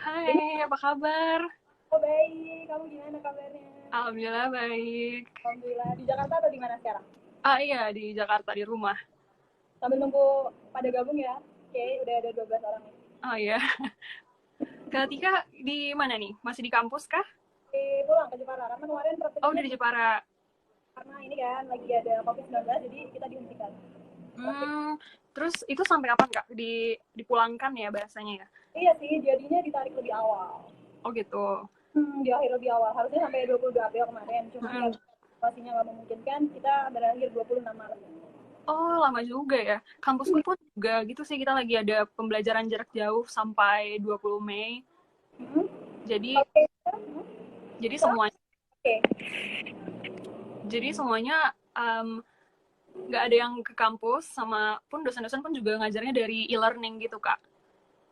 Hai, apa kabar? Oh baik, kamu gimana kabarnya? Alhamdulillah baik. Alhamdulillah. Di Jakarta atau di mana sekarang? Ah iya, di Jakarta, di rumah. Sambil nunggu pada gabung ya. Oke, udah ada 12 orang nih. Oh iya. Kak Tika di mana nih? Masih di kampus kah? Pulang ke Jepara, karena kemarin Oh, prakteknya udah di Jepara. karena ini kan lagi ada COVID-19, jadi kita dihentikan praktek. Hmm, terus itu sampai kapan Kak? Dipulangkan ya bahasanya ya? Iya sih, jadinya ditarik lebih awal. Oh gitu. Di akhir lebih awal. Harusnya sampai 22 April kemarin, cuman Hmm. karena situasinya nggak memungkinkan, kita berakhir 26 Maret. Oh, lama juga ya. Kampusku pun juga gitu sih, kita lagi ada pembelajaran jarak jauh sampai 20 Mei. Hmm. Jadi Oke. jadi Sekarang semuanya oke. jadi semuanya nggak ada yang ke kampus, sama pun dosen-dosen pun juga ngajarnya dari e-learning gitu Kak.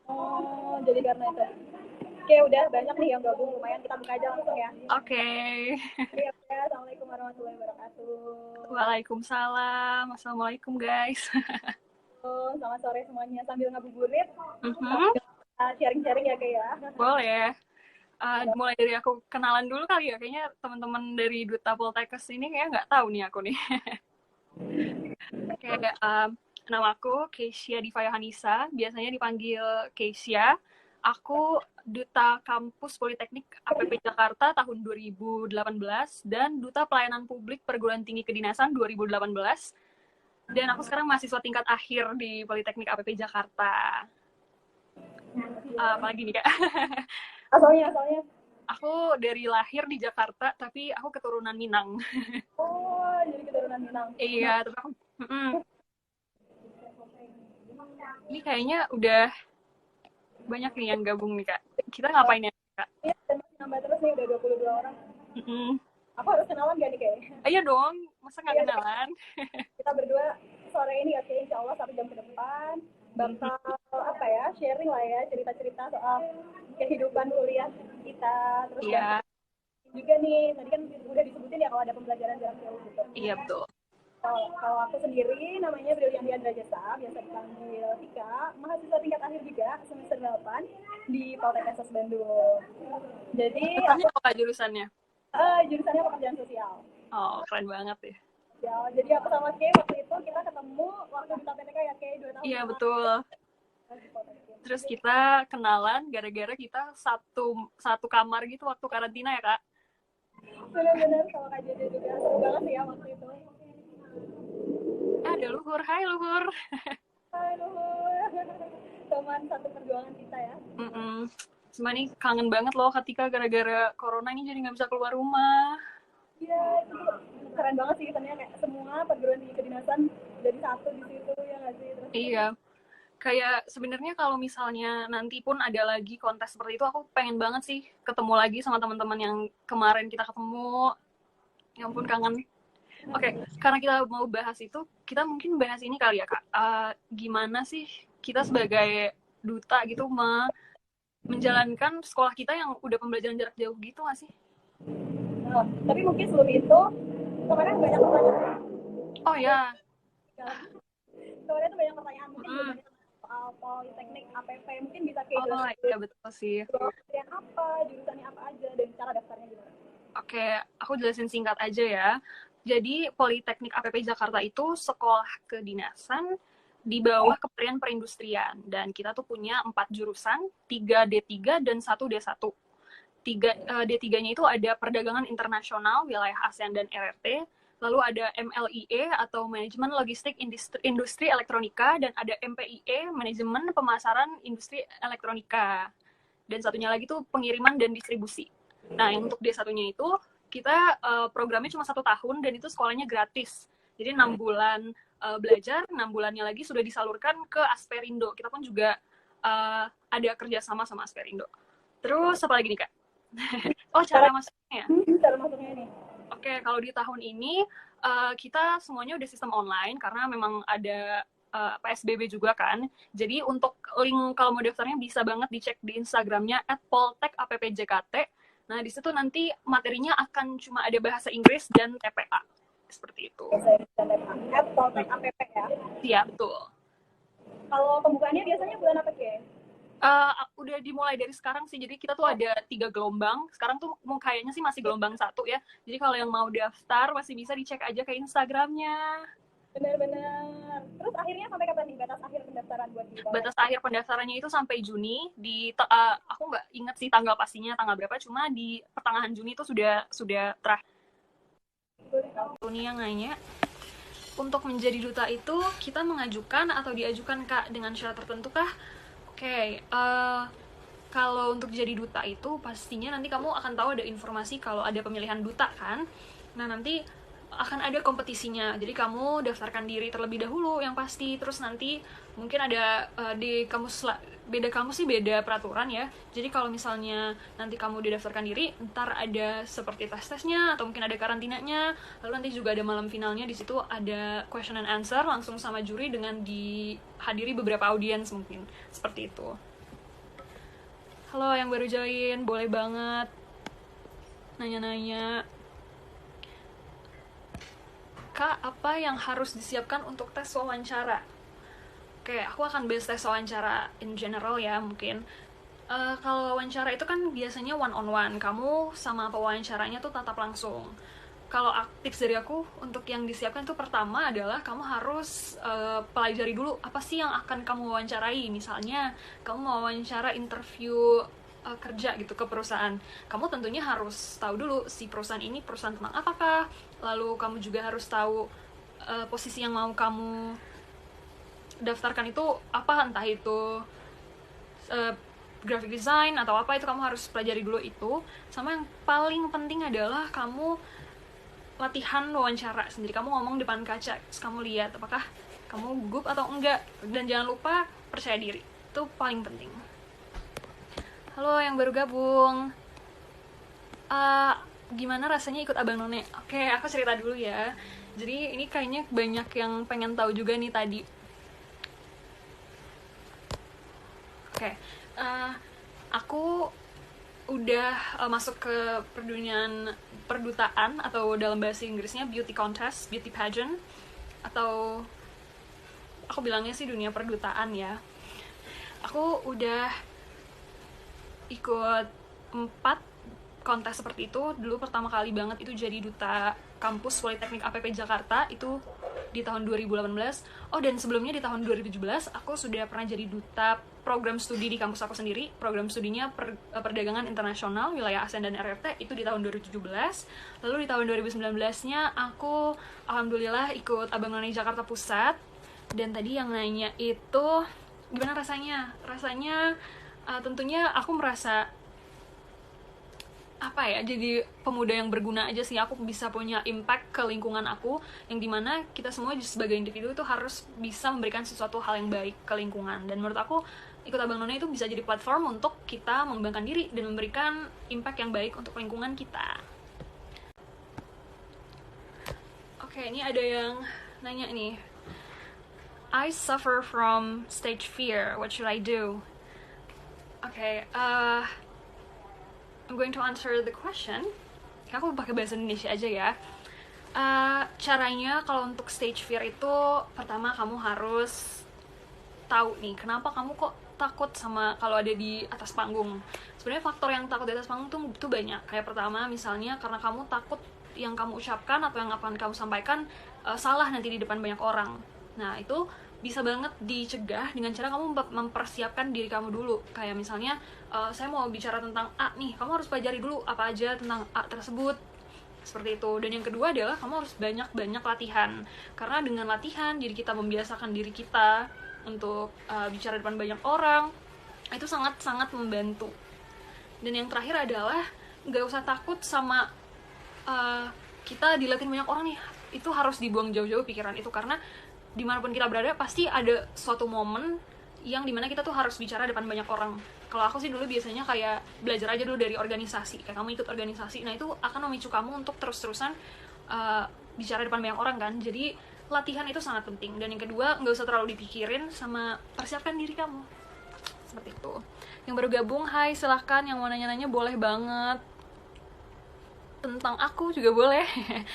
Oh, jadi karena itu. Oke, udah banyak nih yang gabung, lumayan kita buka aja langsung ya. Oke. Iya, ya. Assalamualaikum warahmatullahi wabarakatuh. Waalaikumsalam. Assalamualaikum guys. Selamat sore semuanya. Sambil ngabuburit, Mhm. kita sharing-sharing ya, kayak ya. Boleh. Mulai dari aku kenalan dulu kali ya. Kayaknya teman-teman dari Duta Poltekkes ini kayak nggak tahu nih aku nih. Kayak nama aku Keisha Divaya Hanisa, biasanya dipanggil Keisha. Aku Duta Kampus Politeknik APP Jakarta tahun 2018 dan Duta Pelayanan Publik Perguruan Tinggi Kedinasan 2018. Dan aku sekarang mahasiswa tingkat akhir di Politeknik APP Jakarta. Apalagi nih Kak? Asalnya. Aku dari lahir di Jakarta, tapi aku keturunan Minang. Oh, jadi keturunan Minang. Nah, Iya, tapi aku, ini kayaknya udah banyak nih yang gabung nih Kak. Kita ngapain ya Kak? iya, dan masih nambah terus nih, udah 22 orang. Mm-mm. Aku harus kenalan gak nih, kayak? Ayo dong, masa nggak Iya, kenalan? kita berdua sore ini ya, kayak insya Allah 1 jam ke depan bakal apa ya, sharing lah ya, cerita-cerita soal kehidupan kuliah kita. Terus dan Iya, juga nih, tadi kan udah disebutin ya kalau ada pembelajaran jarak jauh gitu. iya betul. Kalau aku sendiri namanya Brilian Diandra Jasa, biasa dipanggil Tika, mahasiswa tingkat akhir juga semester 8 di Poltekkes Bandung. Jadi Jurusannya aku apa Kak jurusannya? jurusannya pekerjaan sosial. Oh, keren banget ya. Ya, jadi aku sama Kay waktu itu kita ketemu waktu di KPTK ya, Kay 2 tahun Iya yang lalu betul. di Poltekkes. Terus kita kenalan gara-gara kita satu satu kamar gitu waktu karantina ya Kak. Benar-benar sama Kak Jojo juga seru banget sih ya waktu itu. Ada Luhur, hai Luhur. Hai Luhur. Teman satu perjuangan kita ya. Mm-mm. Cuma nih kangen banget loh ketika gara-gara corona ini jadi nggak bisa keluar rumah. Iya, itu keren banget sih kesannya, kayak semua perguruan tinggi kedinasan jadi satu di situ ya nggak sih. Terus Iya, kayak sebenarnya kalau misalnya nanti pun ada lagi kontes seperti itu, aku pengen banget sih ketemu lagi sama teman-teman yang kemarin kita ketemu. Ya ampun kangen. Oke, karena kita mau bahas itu, kita mungkin bahas ini kali ya Kak. Gimana sih kita sebagai duta gitu menjalankan sekolah kita yang udah pembelajaran jarak jauh gitu nggak sih? tapi mungkin sebelum itu kemarin banyak pertanyaan. Oh ya, Kemarin tuh banyak pertanyaan, mungkin juga mm. banyak soal politeknik APP, mungkin bisa kayak Oh jelasin iya betul sih. dulu pilihan apa, jurusannya apa aja, dan cara daftarnya gimana. Oke, aku jelasin singkat aja ya. Jadi Politeknik APP Jakarta itu sekolah kedinasan di bawah Kementerian Perindustrian, dan kita tuh punya 4 jurusan, 3 D3 dan 1 D1. D3-nya itu ada perdagangan internasional, wilayah ASEAN dan RRT, lalu ada MLIE atau Manajemen Logistik Industri Elektronika, dan ada MPIE, Manajemen Pemasaran Industri Elektronika. Dan satunya lagi tuh pengiriman dan distribusi. Nah, yang untuk D1-nya itu kita programnya cuma 1 tahun dan itu sekolahnya gratis. Jadi 6 bulan belajar, 6 bulannya lagi sudah disalurkan ke Asperindo. Kita pun juga ada kerjasama sama Asperindo. Terus apa lagi nih Kak? Oh, cara masuknya ya? Cara masuknya ini. Oke, kalau di tahun ini kita semuanya udah sistem online karena memang ada PSBB juga kan. Jadi untuk link kalau mau daftarnya bisa banget dicek di Instagramnya @poltek_appjkt. Nah, di situ nanti materinya akan cuma ada bahasa Inggris dan TPA. Seperti itu. Saya bisa lihat Poltek APP ya. Iya, betul. Kalau pembukaannya biasanya bulan apa, Ke? Udah dimulai dari sekarang sih, jadi kita tuh ada 3 gelombang. Sekarang tuh kayaknya sih masih gelombang 1 ya. Jadi kalau yang mau daftar masih bisa dicek aja ke Instagramnya. Benar-benar. Terus akhirnya sampai kapan nih batas akhir pendaftaran buat di Poltek? Batas akhir pendaftarannya itu sampai Juni. Aku nggak inget sih tanggal pastinya tanggal berapa, cuma di pertengahan Juni itu sudah terakhir. Nih yang nanya, untuk menjadi duta itu kita mengajukan atau diajukan Kak dengan syarat tertentu kah? Oke, kalau untuk jadi duta itu pastinya nanti kamu akan tahu ada informasi kalau ada pemilihan duta kan. Nah nanti akan ada kompetisinya, jadi kamu daftarkan diri terlebih dahulu yang pasti. Terus nanti mungkin ada di kampus, beda kampus sih beda peraturan ya. Jadi kalau misalnya nanti kamu didaftarkan diri, ntar ada seperti tes-tesnya atau mungkin ada karantinanya. Lalu nanti juga ada malam finalnya, di situ ada question and answer langsung sama juri dengan dihadiri beberapa audiens mungkin seperti itu. Halo yang baru join, boleh banget nanya-nanya. Kak, apa yang harus disiapkan untuk tes wawancara? Oke, aku akan bahas tes wawancara in general ya mungkin. Kalau wawancara itu kan biasanya one on one, kamu sama pewawancaranya tuh tatap langsung. Kalau tips dari aku untuk yang disiapkan tuh pertama adalah kamu harus pelajari dulu apa sih yang akan kamu wawancarai. Misalnya kamu mau wawancara interview kerja gitu ke perusahaan, kamu tentunya harus tahu dulu si perusahaan ini perusahaan tentang apakah. Lalu kamu juga harus tahu posisi yang mau kamu daftarkan itu apa, entah itu graphic design atau apa, itu kamu harus pelajari dulu itu. Sama yang paling penting adalah kamu latihan wawancara sendiri, kamu ngomong depan kaca, terus kamu lihat apakah kamu gugup atau enggak. Dan jangan lupa percaya diri, itu paling penting. Halo yang baru gabung, gimana rasanya ikut Abang None? Oke, aku cerita dulu ya. Jadi ini kayaknya banyak yang pengen tahu juga nih tadi. Oke, aku udah masuk ke perdutaan atau dalam bahasa Inggrisnya beauty contest, beauty pageant, atau aku bilangnya sih dunia perdutaan ya. Aku udah ikut 4 kontes seperti itu. Dulu pertama kali banget itu jadi duta kampus Politeknik APP Jakarta, itu di tahun 2018. Oh, dan sebelumnya di tahun 2017 aku sudah pernah jadi duta program studi di kampus aku sendiri. Program studinya perdagangan internasional wilayah ASEAN dan RRT, itu di tahun 2017. Lalu di tahun 2019-nya aku alhamdulillah ikut Abang None Jakarta Pusat. Dan tadi yang nanya itu gimana rasanya? Rasanya tentunya aku merasa apa ya, jadi pemuda yang berguna aja sih. Aku bisa punya impact ke lingkungan aku, yang dimana kita semua sebagai individu itu harus bisa memberikan sesuatu hal yang baik ke lingkungan. Dan menurut aku ikut Abang None itu bisa jadi platform untuk kita mengembangkan diri dan memberikan impact yang baik untuk lingkungan kita. Oke, ini ada yang nanya nih, I suffer from stage fear, what should I do? Okay, I'm going to answer the question. Aku pakai bahasa Indonesia aja ya. Caranya kalau untuk stage fear itu, pertama kamu harus tahu nih, kenapa kamu kok takut sama kalau ada di atas panggung. Sebenarnya faktor yang takut di atas panggung tuh banyak. Kayak pertama misalnya karena kamu takut yang kamu ucapkan atau yang akan kamu sampaikan salah nanti di depan banyak orang. Nah itu bisa banget dicegah dengan cara kamu mempersiapkan diri kamu dulu. Kayak misalnya, saya mau bicara tentang A nih, kamu harus pelajari dulu apa aja tentang A tersebut. Seperti itu. Dan yang kedua adalah kamu harus banyak-banyak latihan. Karena dengan latihan, jadi kita membiasakan diri kita untuk bicara depan banyak orang. Itu sangat-sangat membantu. Dan yang terakhir adalah nggak usah takut sama kita dilihatin banyak orang nih. Itu harus dibuang jauh-jauh pikiran itu, karena dimanapun kita berada pasti ada suatu momen yang dimana kita tuh harus bicara depan banyak orang. Kalau aku sih dulu biasanya kayak belajar aja dulu dari organisasi, kayak kamu ikut organisasi, nah itu akan memicu kamu untuk terus-terusan bicara depan banyak orang kan. Jadi latihan itu sangat penting. Dan yang kedua, nggak usah terlalu dipikirin, sama persiapkan diri kamu. Seperti itu. Yang baru gabung, hai, silahkan yang mau nanya-nanya boleh banget. Tentang aku juga boleh,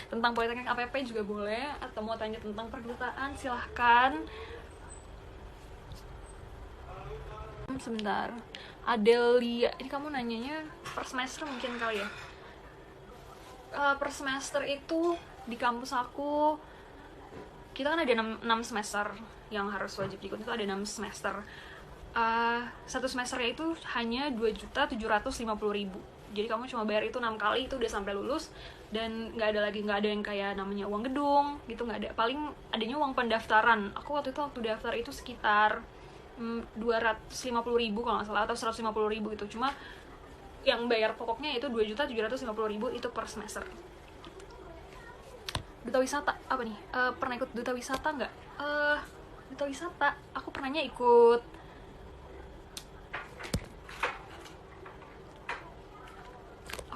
tentang Politeknik APP juga boleh, atau mau tanya tentang perdutaan silahkan. Sebentar. Adelia, ini kamu nanyanya per semester mungkin kali ya? Per semester itu di kampus aku, kita kan ada 6 semester yang harus wajib diikut, itu ada 6 semester. Satu semesternya itu hanya 2.750.000. Jadi kamu cuma bayar itu 6 kali, itu udah sampai lulus. Dan nggak ada yang kayak namanya uang gedung gitu, nggak ada. Paling adanya uang pendaftaran. Aku waktu daftar itu sekitar 250.000 kalau nggak salah, atau 150.000 itu. Cuma yang bayar pokoknya itu 2.750.000 itu per semester. Duta wisata apa nih? Pernah ikut duta wisata nggak? Duta wisata aku pernahnya ikut.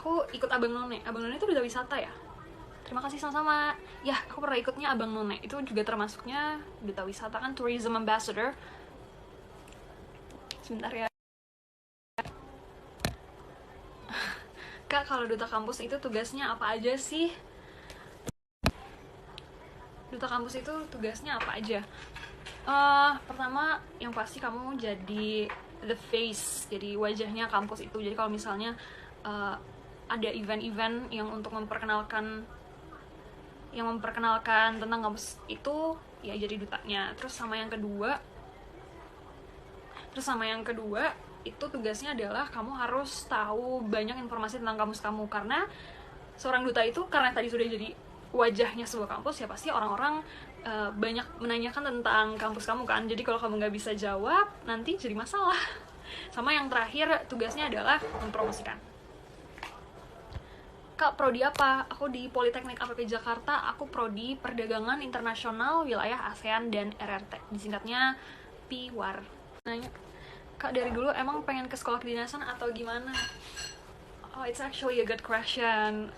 Aku ikut Abang None. Abang None itu duta wisata ya? Terima kasih sama-sama. Ya, aku pernah ikutnya Abang None. Itu juga termasuknya duta wisata kan, tourism ambassador. Sebentar ya. Kak, kalau duta kampus itu tugasnya apa aja sih? Duta kampus itu tugasnya apa aja? Pertama, yang pasti kamu jadi the face, jadi wajahnya kampus itu. Jadi kalau misalnya ada event-event yang untuk memperkenalkan tentang kampus itu, ya jadi dutanya. Terus sama yang kedua itu tugasnya adalah kamu harus tahu banyak informasi tentang kampus kamu, karena seorang duta itu, karena tadi sudah jadi wajahnya sebuah kampus, ya pasti orang-orang banyak menanyakan tentang kampus kamu kan. Jadi kalau kamu nggak bisa jawab, nanti jadi masalah. Sama yang terakhir, tugasnya adalah mempromosikan. Kak, prodi apa? Aku di Politeknik APP Jakarta. Aku prodi Perdagangan Internasional Wilayah ASEAN dan RRT. Disingkatnya PIWAR. Nanya, Kak, dari dulu emang pengen ke sekolah kedinasan atau gimana? Oh, it's actually a good question.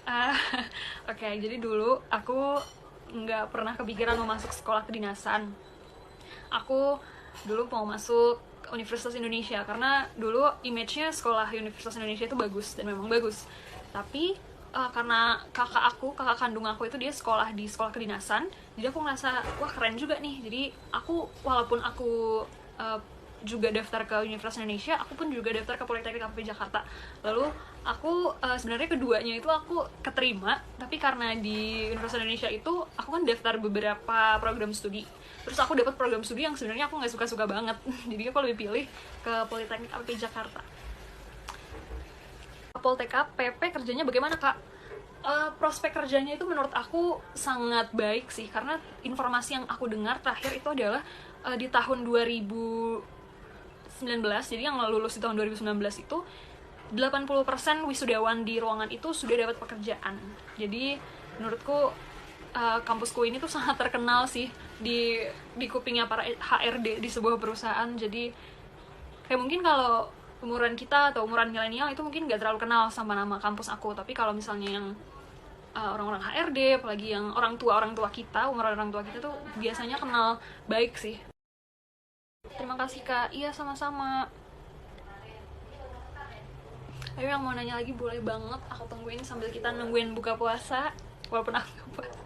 Oke, jadi dulu aku nggak pernah kepikiran mau masuk sekolah kedinasan. Aku dulu mau masuk Universitas Indonesia, karena dulu image-nya sekolah Universitas Indonesia itu bagus, dan memang bagus. Tapi karena kakak kandung aku itu dia sekolah di sekolah kedinasan, jadi aku ngerasa wah keren juga nih. Jadi walaupun aku juga daftar ke Universitas Indonesia, aku pun juga daftar ke Politeknik APP Jakarta. Lalu aku sebenarnya keduanya itu aku keterima, tapi karena di Universitas Indonesia itu aku kan daftar beberapa program studi, terus aku dapat program studi yang sebenarnya aku nggak suka banget. Jadi aku lebih pilih ke Politeknik APP Jakarta. Poltek PP kerjanya bagaimana, Kak? Prospek kerjanya itu menurut aku sangat baik sih, karena informasi yang aku dengar terakhir itu adalah di tahun 2019, jadi yang lulus di tahun 2019 itu 80% wisudawan di ruangan itu sudah dapat pekerjaan. Jadi menurutku kampusku ini tuh sangat terkenal sih di kupingnya para HRD di sebuah perusahaan. Jadi kayak mungkin kalau umuran kita atau umuran milenial itu mungkin gak terlalu kenal sama nama kampus aku, tapi kalau misalnya yang orang-orang HRD, apalagi yang orang tua kita, umuran orang tua kita tuh biasanya kenal baik sih. Terima kasih, Kak. Iya, sama-sama. Ayo, yang mau nanya lagi boleh banget, aku tungguin sambil kita nungguin buka puasa, walaupun aku nggak puasa.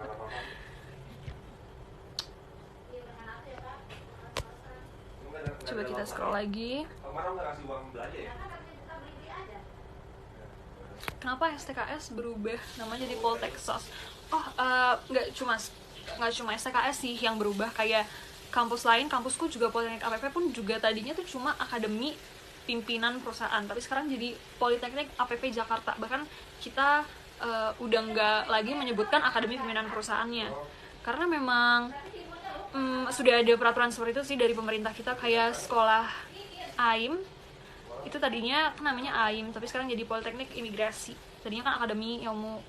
Coba kita scroll lagi. Kenapa STKS berubah namanya jadi Polteksos? Oh, nggak cuma STKS sih yang berubah, kayak kampus lain, kampusku juga Politeknik APP pun juga tadinya tuh cuma Akademi Pimpinan Perusahaan, tapi sekarang jadi Politeknik APP Jakarta. Bahkan kita udah nggak lagi menyebutkan Akademi Pimpinan Perusahaannya, karena memang sudah ada peraturan seperti itu sih dari pemerintah kita. Kayak sekolah AIM itu tadinya kan namanya AIM, tapi sekarang jadi Politeknik Imigrasi. Tadinya kan Akademi Ilmu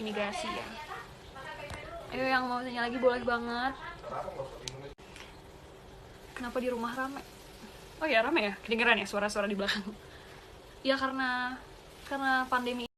Imigrasi ya. Ayo, yang mau tanya lagi boleh banget. Kenapa di rumah rame? Oh ya, rame ya? Kedengeran ya suara-suara di belakang? Ya karena pandemi